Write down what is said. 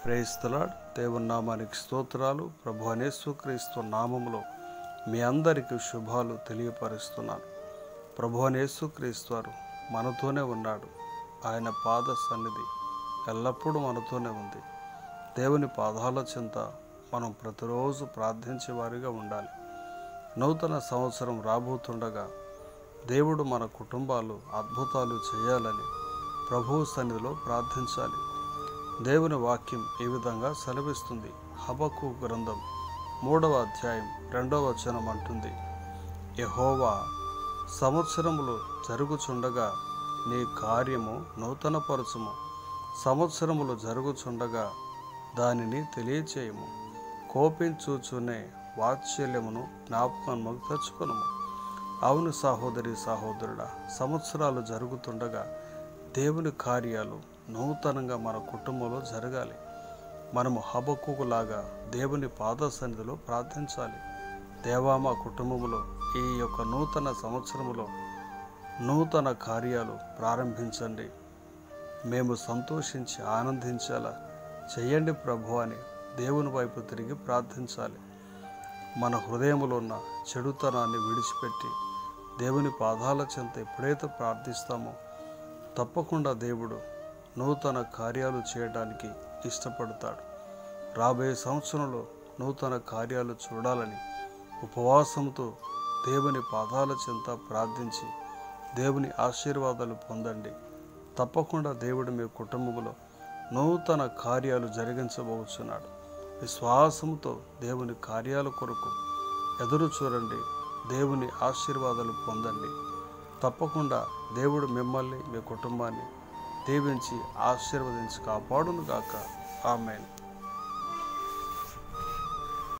Praise the lord. దేవుని నామానికి స్తోత్రాలు. ప్రభువైన యేసుక్రీస్తు నామములో మీ అందరికీ శుభాలు తెలియపరుస్తున్నాను. ప్రభువైన యేసుక్రీస్తు వారు మనతోనే ఉన్నాడు. ఆయన పాద సన్నిధి ఎల్లప్పుడూ మనతోనే ఉంది. దేవుని పాదాల చెంత మనం ప్రతిరోజు ప్రార్థించే వారిగా ఉండాలి. నూతన సంవత్సరం రాబోతుండగా దేవుడు మన కుటుంబాలు అద్భుతాలు చేయాలని ప్రభువు సన్నిధిలో ప్రార్థించాలి. దేవుని వాక్యం ఈ విధంగా సెలవిస్తుంది. హబక్కూకు గ్రంథం 3వ అధ్యాయం 2వ వచనం అంటుంది, యెహోవా సంవత్సరములు జరుగుచుండగా నీ కార్యము నూతనపరచుము, సంవత్సరములు జరుగుచుండగా దానిని తెలియచేయము, కోపించుచునే వాత్సల్యమును జ్ఞాపకముకు తెచ్చుకొనుము. అవును సహోదరి సహోదరుడా, సంవత్సరాలు జరుగుతుండగా దేవుని కార్యాలు నూతనంగా మన కుటుంబంలో జరగాలి. మనము హబక్కూకులాగా దేవుని పాద సన్నిధిలో ప్రార్థించాలి. దేవా, మా కుటుంబంలో ఈ యొక్క నూతన సంవత్సరములో నూతన కార్యాలు ప్రారంభించండి, మేము సంతోషించి ఆనందించేలా చేయండి ప్రభు అని దేవుని వైపు తిరిగి ప్రార్థించాలి. మన హృదయంలో ఉన్న చెడుతనాన్ని విడిచిపెట్టి దేవుని పాదాల చెంత ఎప్పుడైతే ప్రార్థిస్తామో తప్పకుండా దేవుడు నూతన కార్యాలు చేయడానికి ఇష్టపడతాడు. రాబోయే సంవత్సరంలో నూతన కార్యాలు చూడాలని ఉపవాసంతో దేవుని పాదాల చెంత ప్రార్థించి దేవుని ఆశీర్వాదాలు పొందండి. తప్పకుండా దేవుడు మీ కుటుంబంలో నూతన కార్యాలు జరిగించబోతున్నాడు. విశ్వాసంతో దేవుని కార్యాల కొరకు ఎదురు చూడండి. దేవుని ఆశీర్వాదాలు పొందండి. తప్పకుండా దేవుడు మిమ్మల్ని, మీ కుటుంబాన్ని దీవించి ఆశీర్వదించి కాపాడును గాక. ఆమేన్.